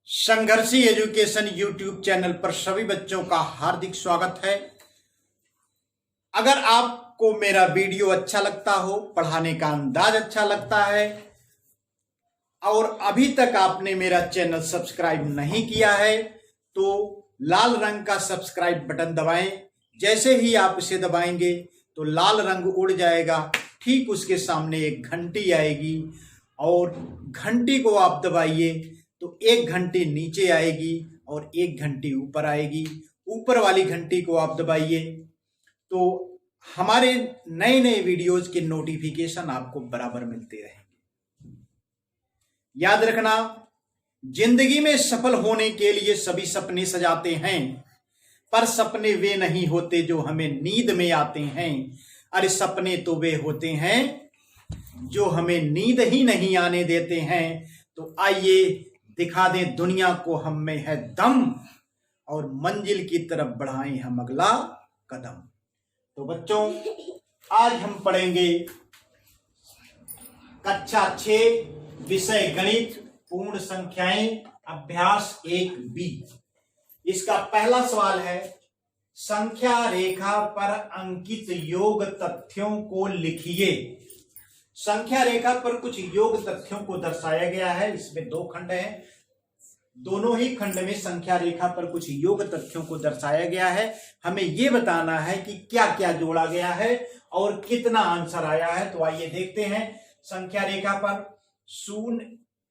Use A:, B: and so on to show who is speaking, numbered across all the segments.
A: संघर्षी education YouTube channel पर सभी बच्चों का हार्दिक स्वागत है। अगर आपको मेरा वीडियो अच्छा लगता हो, पढ़ाने का अंदाज अच्छा लगता है और अभी तक आपने मेरा चैनल सब्सक्राइब नहीं किया है तो लाल रंग का सब्सक्राइब बटन दबाएं। जैसे ही आप इसे दबाएंगे तो लाल रंग उड़ जाएगा। ठीक उसके सामने एक घंटी आएगी और घंटी को आप दबाइए तो एक घंटी नीचे आएगी और एक घंटी ऊपर आएगी। ऊपर वाली घंटी को आप दबाइए तो हमारे नए नए वीडियोज के नोटिफिकेशन आपको बराबर मिलते रहेंगे। याद रखना, जिंदगी में सफल होने के लिए सभी सपने सजाते हैं, पर सपने वे नहीं होते जो हमें नींद में आते हैं। अरे सपने तो वे होते हैं जो हमें नींद ही नहीं आने देते हैं। तो आइए दिखा दें दुनिया को हम में है दम और मंजिल की तरफ बढ़ाएं हम अगला कदम। तो बच्चों, आज हम पढ़ेंगे कक्षा 6 विषय गणित पूर्ण संख्याएं अभ्यास 1B। इसका पहला सवाल है, संख्या रेखा पर अंकित योग तथ्यों को लिखिए। संख्या रेखा पर कुछ योग तथ्यों को दर्शाया गया है। इसमें दो खंड हैं, दोनों ही खंड में संख्या रेखा पर कुछ योग तथ्यों को दर्शाया गया है। हमें यह बताना है कि क्या क्या जोड़ा गया है और कितना आंसर आया है। तो आइए देखते हैं। संख्या रेखा पर 0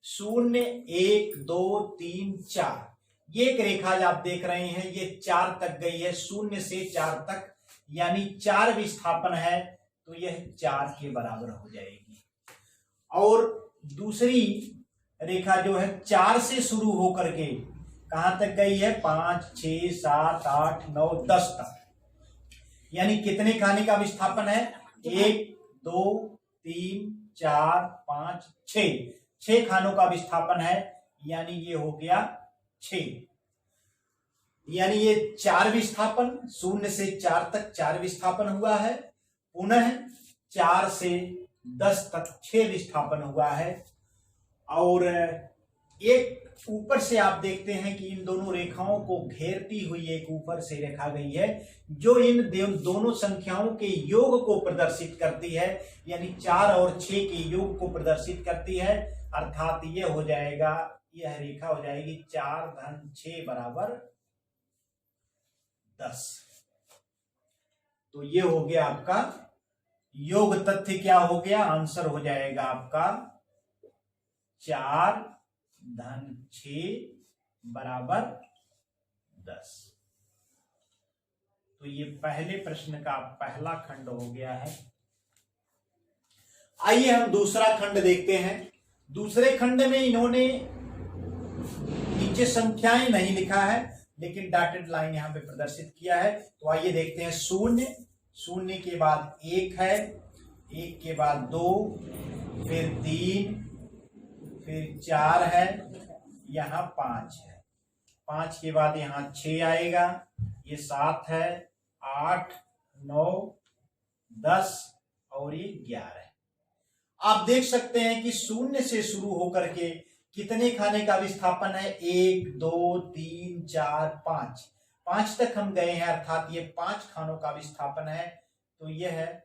A: 0 1 2 3 4 ये एक रेखा आप देख रहे हैं, ये 4 तक गई है, 0 से 4 तक, यानी 4 विस्थापन है तो यह 4 के बराबर हो जाएगी। और दूसरी रेखा जो है 4 से शुरू होकर के कहां तक गई है, 5 6 7 8 9 10 तक, यानी कितने खाने का विस्थापन है, 1 2 3 4 5 6 खानों का विस्थापन है, यानी ये हो गया 6। यानी ये 4 विस्थापन, 0 से 4 तक 4 विस्थापन हुआ है, पुनः 4 से 10 तक 6 विस्थापन हुआ है। और एक ऊपर से आप देखते हैं कि इन दोनों रेखाओं को घेरती हुई एक ऊपर से रेखा गई है जो इन दोनों संख्याओं के योग को प्रदर्शित करती है, यानी 4 और 6 के योग को प्रदर्शित करती है। अर्थात ये हो जाएगा, यह रेखा हो जाएगी 4 धन 6 बराबर 10। तो ये हो गया आपका योग तथ्य। क्या हो गया, आंसर हो जाएगा आपका 4 धन 6 बराबर 10। तो ये पहले प्रश्न का पहला खंड हो गया है। आइए हम दूसरा खंड देखते हैं। दूसरे खंड में इन्होंने नीचे संख्याएं नहीं लिखा है, लेकिन डॉटेड लाइन यहां पे प्रदर्शित किया है। तो आइए देखते हैं। 0 0 के बाद 1 है, 1 के बाद 2, फिर 3, फिर 4 है, यहां 5 है, 5 के बाद यहां 6 आएगा, ये 7 है, 8 9 10 और ये 11 है। आप देख सकते हैं कि 0 से शुरू होकर के कितने खाने का विस्थापन है, 1 2 3 4 5 तक हम गए हैं, अर्थात ये 5 खानों का विस्थापन है। तो यह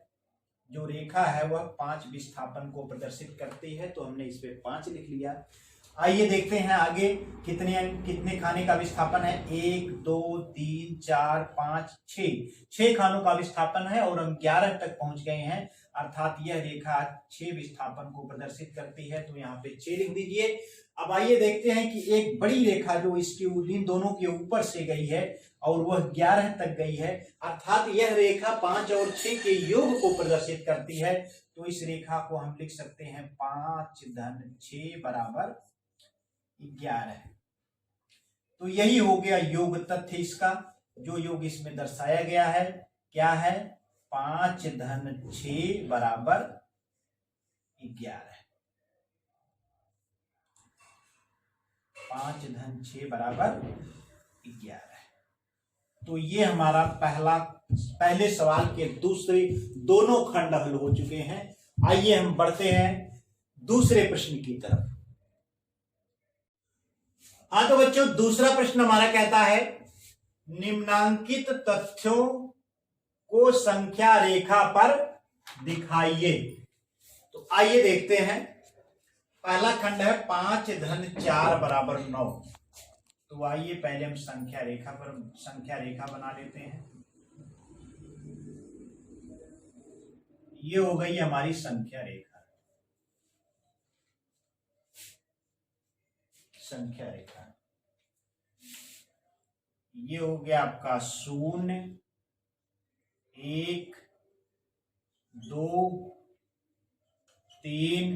A: जो रेखा है वह 5 विस्थापन को प्रदर्शित करती है, तो हमने इस पे 5 लिख लिया। आइए देखते हैं आगे कितने खाने का विस्थापन है, 1 2 3 4 5 6 खानों का विस्थापन है और हम 11 तक पहुंच गए हैं, अर्थात यह रेखा 6 विस्थापन को प्रदर्शित करती है। तो यहाँ पे 6 लिख दीजिए। अब आइए देखते हैं कि एक बड़ी रेखा जो इसके इन दोनों के ऊपर से गई है और वह 11 तक गई है, अर्थात यह रेखा 5 और 6 के योग को प्रदर्शित करती है। तो इस रेखा को हम लिख सकते हैं 5 धन 6 बराबर 11। तो यही हो गया योग तथ्य इसका, जो योग इसमें दर्शाया गया है। क्या है, 5 धन 6 बराबर 11। 5 धन 6 बराबर 11। तो ये हमारा पहले सवाल के दूसरे दोनों खंड हल हो चुके हैं। आइए हम बढ़ते हैं दूसरे प्रश्न की तरफ। हाँ तो बच्चों दूसरा प्रश्न हमारा कहता है निम्नांकित तथ्यों को संख्या रेखा पर दिखाइए। तो आइए देखते हैं। पहला खंड है 5 धन 4 बराबर 9। तो आइए पहले हम संख्या रेखा बना लेते हैं। ये हो गई हमारी संख्या रेखा। ये हो गया आपका 0 1 2 3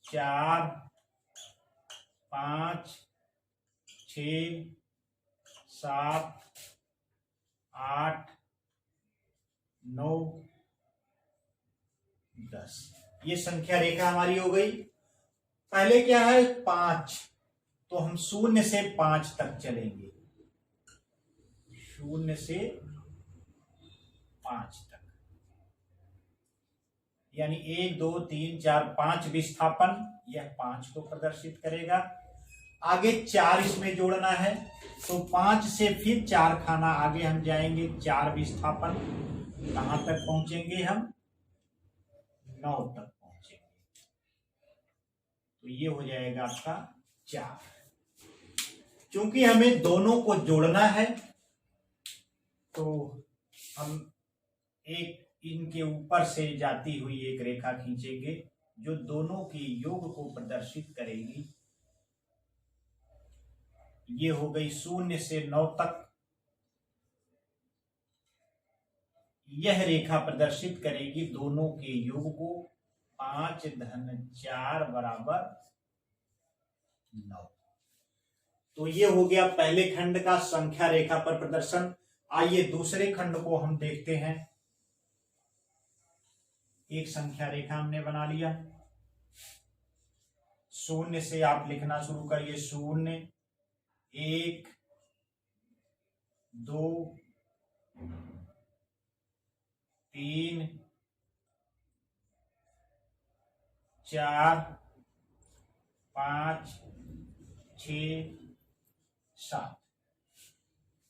A: 4 5 6 7 8 9 10। ये संख्या रेखा हमारी हो गई। पहले क्या है 5, तो हम 0 से 5 तक चलेंगे। 0 से 5 तक यानी 1 2 3 4 5 विस्थापन, यह 5 को प्रदर्शित करेगा। आगे 4 इसमें जोड़ना है, तो 5 से फिर 4 खाना आगे हम जाएंगे। 4 विस्थापन, कहां तक पहुंचेंगे हम? 9 तक पहुंचेंगे। तो ये हो जाएगा आपका 4। क्योंकि हमें दोनों को जोड़ना है तो हम एक इनके ऊपर से जाती हुई एक रेखा खींचेंगे जो दोनों के योग को प्रदर्शित करेगी। ये हो गई 0 से 9 तक। यह रेखा प्रदर्शित करेगी दोनों के योग को। 5 धन 4 बराबर 9। तो ये हो गया पहले खंड का संख्या रेखा पर प्रदर्शन। आइए दूसरे खंड को हम देखते हैं। एक संख्या रेखा हमने बना लिया। 0 से आप लिखना शुरू करिए। 0 1 2 3 4 5 6 7।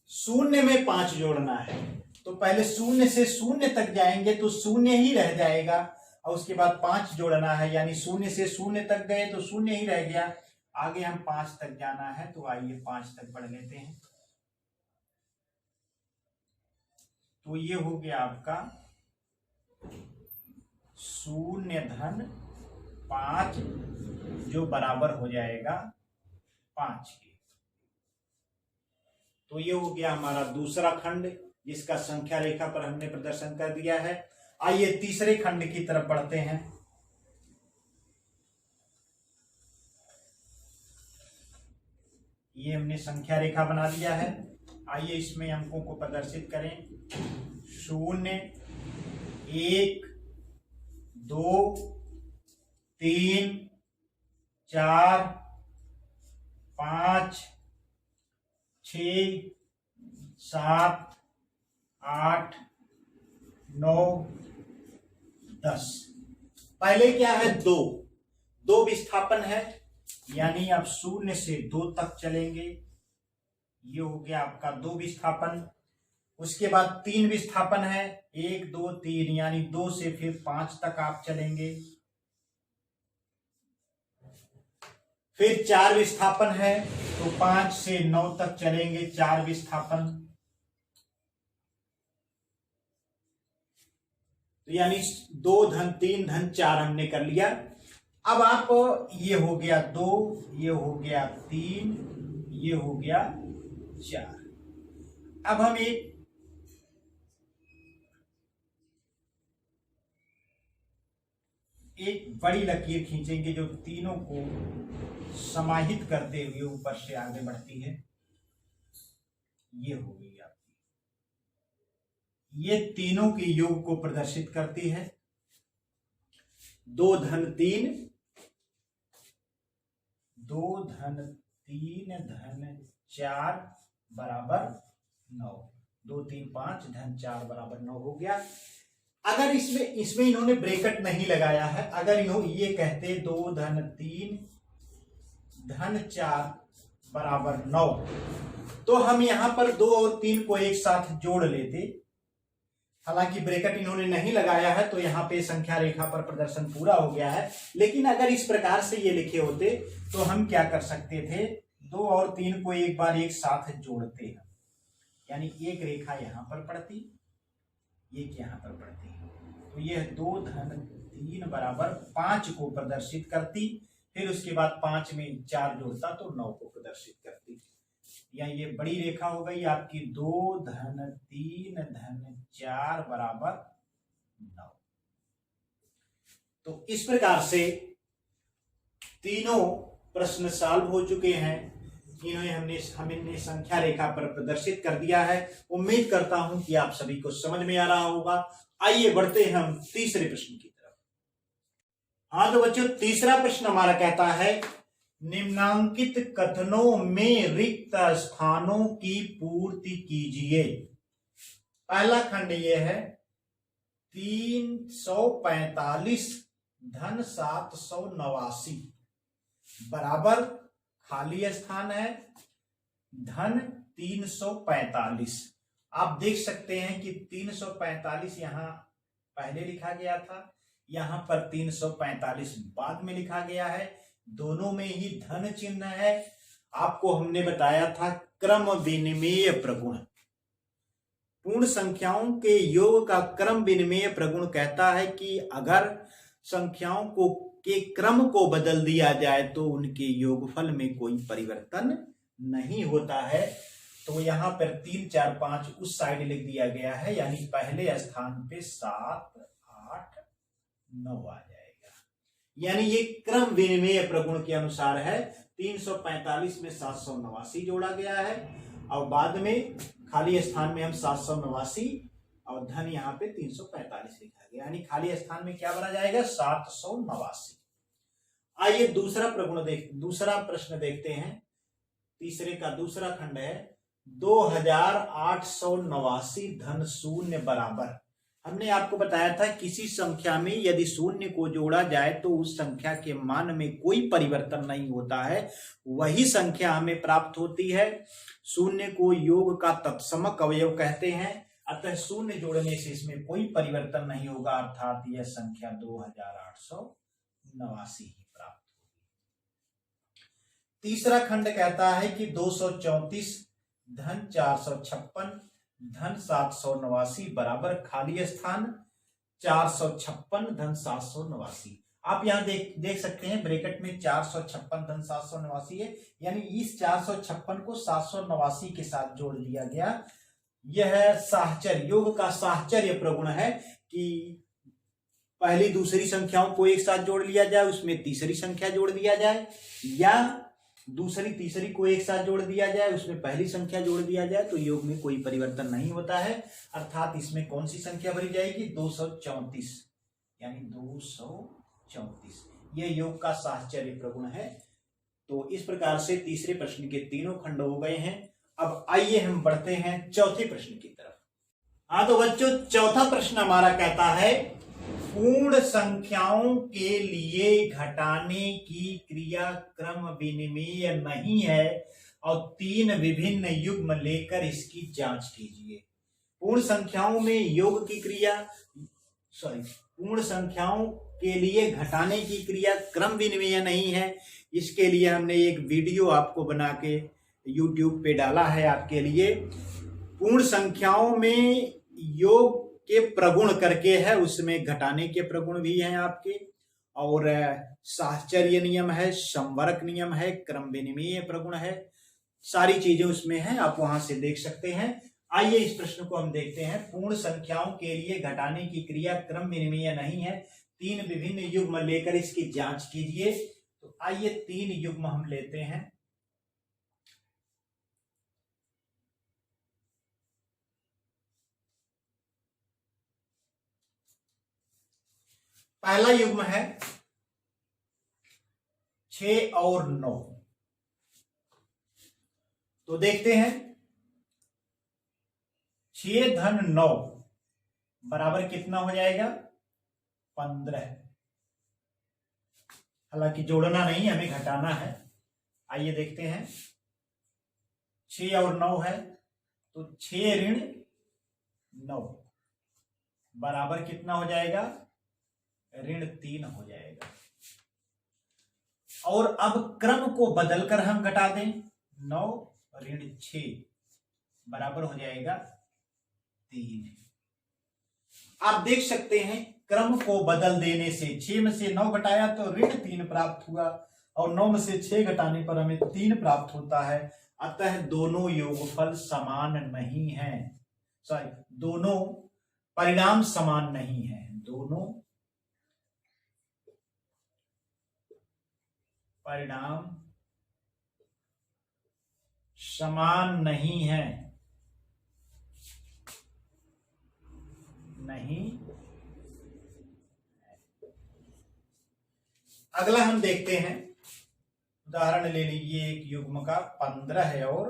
A: 0 में 5 जोड़ना है, तो पहले 0 से 0 तक जाएंगे तो 0 ही रह जाएगा, और उसके बाद 5 जोड़ना है, यानी 0 से 0 तक गए तो 0 ही रह गया। आगे हम 5 तक जाना है, तो आइए 5 तक पढ़ लेते हैं। तो ये हो गया आपका 0 धन 5 जो बराबर हो जाएगा 5 के। तो ये हो गया हमारा दूसरा खंड जिसका संख्या रेखा पर हमने प्रदर्शन कर दिया है। आइए तीसरे खंड की तरफ बढ़ते हैं। ये हमने संख्या रेखा बना दिया है। आइए इसमें अंकों को प्रदर्शित करें। 0 1 2 3 4 5 6 7 8 9 10। पहले क्या है 2 विस्थापन है, यानी आप 0 से 2 तक चलेंगे। ये हो गया आपका 2 विस्थापन। उसके बाद 3 विस्थापन है, 1 2 3, यानी 2 से फिर 5 तक आप चलेंगे। फिर 4 विस्थापन है, तो 5 से 9 तक चलेंगे। 4 विस्थापन, तो यानी 2 धन 3 धन 4 हमने कर लिया। अब आप ये हो गया 2, ये हो गया 3, ये हो गया 4। अब हम एक बड़ी लकीर खींचेंगे जो तीनों को समाहित करते हुए ऊपर से आगे बढ़ती है। ये हो गई आपकी, ये तीनों के योग को प्रदर्शित करती है। 2 धन 3 धन 4 बराबर 9। 2 3 5 धन 4 बराबर 9 हो गया। अगर इसमें इन्होंने ब्रैकेट नहीं लगाया है, अगर इन्होंने ये कहते 2 धन 3 धन 4 बराबर 9। तो हम यहां पर 2 और 3 को एक साथ जोड़ लेते, हालांकि ब्रैकेट इन्होंने नहीं लगाया है तो यहाँ पे संख्या रेखा पर प्रदर्शन पूरा हो गया है। लेकिन अगर इस प्रकार से ये लिखे होते तो हम क्या कर सकते थे, 2 और 3 को एक बार एक साथ जोड़ते हैं, यानी एक रेखा यहाँ पर पड़ती, एक यहाँ पर पड़ती, तो यह 2 धन 3 बराबर 5 को प्रदर्शित करती। फिर उसके बाद 5 में 4 जोड़ता तो 9 को प्रदर्शित करती। या ये बड़ी रेखा हो गई आपकी 2 धन 3 धन 4 बराबर 9। तो इस प्रकार से तीनों प्रश्न सॉल्व हो चुके हैं। इन्हें हमने संख्या रेखा पर प्रदर्शित कर दिया है। उम्मीद करता हूं कि आप सभी को समझ में आ रहा होगा। आइए बढ़ते हैं हम तीसरे प्रश्न की तरफ। हाँ तो बच्चों, तीसरा प्रश्न हमारा कहता है, निम्नांकित कथनों में रिक्त स्थानों की पूर्ति कीजिए। पहला खंड यह है 345 धन 789 बराबर खाली स्थान है धन 345। आप देख सकते हैं कि 345 यहां पहले लिखा गया था, यहां पर 345 बाद में लिखा गया है, दोनों में ही धन चिन्ह है। आपको हमने बताया था क्रम विनिमेय प्रगुण, पूर्ण संख्याओं के योग का क्रम विनिमेय प्रगुण कहता है कि अगर संख्याओं को के क्रम को बदल दिया जाए तो उनके योगफल में कोई परिवर्तन नहीं होता है। तो यहां पर 3 4 5 उस साइड लिख दिया गया है, यानी पहले स्थान पे 7 8 9 आ जाएगा, यानी ये क्रम विनिमेय प्रगुण के अनुसार है। 345 में 789 जोड़ा गया है और बाद में खाली स्थान में हम 789 और धन यहाँ पे 345 लिखा गया, यानी खाली स्थान में क्या भरा जाएगा 789। आइए दूसरा प्रश्न देखते हैं। तीसरे का दूसरा खंड है 2889 धन 0 बराबर। हमने आपको बताया था किसी संख्या में यदि 0 को जोड़ा जाए तो उस संख्या के मान में कोई परिवर्तन नहीं होता है, वही संख्या हमें प्राप्त होती है। 0 को योग का तत्समक अवयव कहते हैं, अतः 0 जोड़ने से इसमें कोई परिवर्तन नहीं होगा, अर्थात यह संख्या 2889 ही प्राप्त होगी। तीसरा खंड कहता है कि 234 धन 456 धन 789 बराबर खाली स्थान 456 धन 789। आप यहां देख सकते हैं ब्रैकेट में 456 धन 789 है, यानी इस 456 को 789 के साथ जोड़ दिया गया। यह साहचर्य योग का साहचर्य प्रगुण है कि पहली दूसरी संख्याओं को एक साथ जोड़ लिया जाए, उसमें तीसरी संख्या जोड़ दिया जाए, या दूसरी तीसरी को एक साथ जोड़ दिया जाए, उसमें पहली संख्या जोड़ दिया जाए, तो योग में कोई परिवर्तन नहीं होता है। अर्थात इसमें कौन सी संख्या भरी जाएगी 234, यानी 234 यह योग का साहचर्य प्रगुण है। तो इस प्रकार से तीसरे प्रश्न के तीनों खंड हो गए हैं। अब आइए हम बढ़ते हैं चौथे प्रश्न की तरफ। हाँ तो बच्चों, चौथा प्रश्न हमारा कहता है पूर्ण संख्याओं के लिए घटाने की क्रिया क्रम विनिमेय नहीं है और 3 विभिन्न युग्म लेकर इसकी जांच कीजिए। पूर्ण संख्याओं में योग की क्रिया पूर्ण संख्याओं के लिए घटाने की क्रिया क्रम विनिमेय नहीं है। इसके लिए हमने एक वीडियो आपको बना के YouTube पे डाला है आपके लिए। पूर्ण संख्याओं में योग के प्रगुण करके है, उसमें घटाने के प्रगुण भी हैं आपके, और साहचर्य नियम है, संवरक नियम है, क्रम विनिमेय प्रगुण है, सारी चीजें उसमें हैं, आप वहां से देख सकते हैं। आइए इस प्रश्न को हम देखते हैं। पूर्ण संख्याओं के लिए घटाने की क्रिया क्रम विनिमेय नहीं है, 3 विभिन्न युग्म लेकर इसकी जांच कीजिए। तो आइए 3 युग्म हम लेते हैं। पहला युग्म है 6 और 9। तो देखते हैं 6 धन 9 बराबर कितना हो जाएगा 15। हालांकि जोड़ना नहीं, हमें घटाना है। आइए देखते हैं 6 और 9 है, तो 6 ऋण 9 बराबर कितना हो जाएगा, ऋण 3 हो जाएगा। और अब क्रम को बदलकर हम घटा दें, 9 ऋण 6 बराबर हो जाएगा 3। आप देख सकते हैं क्रम को बदल देने से 6 में से 9 घटाया तो ऋण 3 प्राप्त हुआ, और 9 में से 6 घटाने पर हमें 3 प्राप्त होता है। अतः दोनों योगफल समान नहीं है, दोनों परिणाम समान नहीं है, दोनों परिणाम समान नहीं है, नहीं। अगला हम देखते हैं, उदाहरण ले लीजिए एक युग्म का 15 और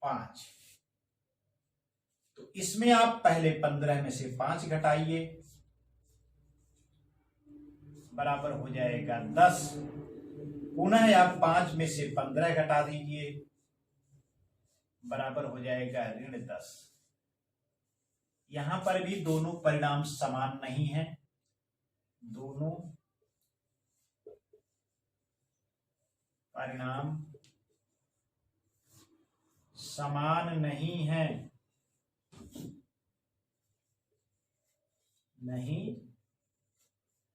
A: 5। तो इसमें आप पहले 15 में से 5 घटाइए, बराबर हो जाएगा 10। पुनः आप 5 में से 15 घटा दीजिए, बराबर हो जाएगा ऋण 10। यहां पर भी दोनों परिणाम समान नहीं है, दोनों परिणाम समान नहीं है, नहीं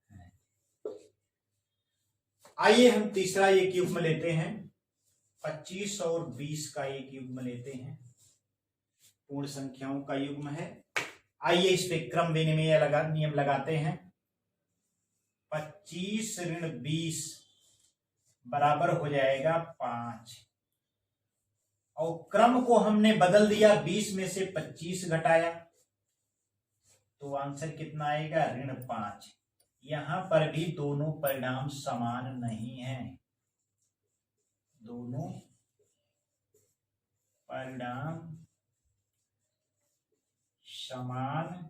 A: है। आइए हम तीसरा एक युग्म लेते हैं, 25 और 20 का एक युग्म लेते हैं, पूर्ण संख्याओं का युग्म है। आइए इस पे क्रम विनिमय नियम लगाते हैं। 25 ऋण 20 बराबर हो जाएगा 5, और क्रम को हमने बदल दिया, 20 में से 25 घटाया तो आंसर कितना आएगा, ऋण 5। यहां पर भी दोनों परिणाम समान नहीं हैं, दोनों परिणाम समान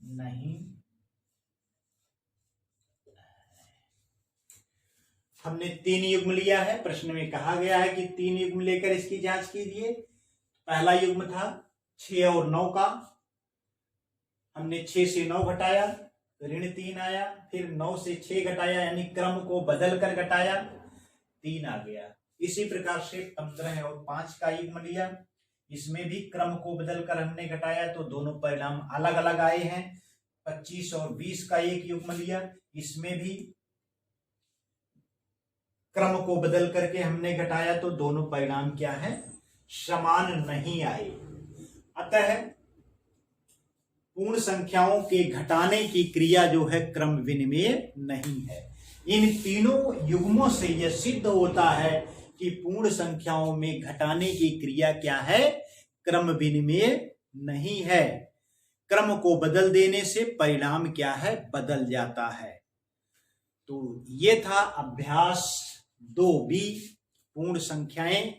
A: नहीं। हमने 3 युग्म लिया है, प्रश्न में कहा गया है कि 3 युग्म लेकर इसकी जांच कीजिए। पहला युग्म था 6 और 9 का, हमने 6 से 9 घटाया, ऋण 3 आया, फिर 9 से 6 घटाया, यानी क्रम को बदल कर घटाया, 3 आ गया। इसी प्रकार से 15 और 5 का युग्म लिया, इसमें भी क्रम को बदलकर हमने घटाया तो दोनों परिणाम अलग अलग आए हैं। 25 और 20 का एक युग्म लिया, इसमें भी क्रम को बदल करके हमने घटाया तो दोनों परिणाम क्या है, समान नहीं आए। अतः पूर्ण संख्याओं के घटाने की क्रिया जो है क्रम विनिमय नहीं है। इन तीनों युग्मों से यह सिद्ध होता है कि पूर्ण संख्याओं में घटाने की क्रिया क्या है, क्रम विनिमय नहीं है। क्रम को बदल देने से परिणाम क्या है, बदल जाता है। तो ये था अभ्यास 2B पूर्ण संख्याएं।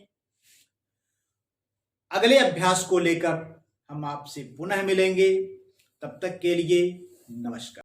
A: अगले अभ्यास को लेकर हम आपसे पुनः मिलेंगे, तब तक के लिए नमस्कार।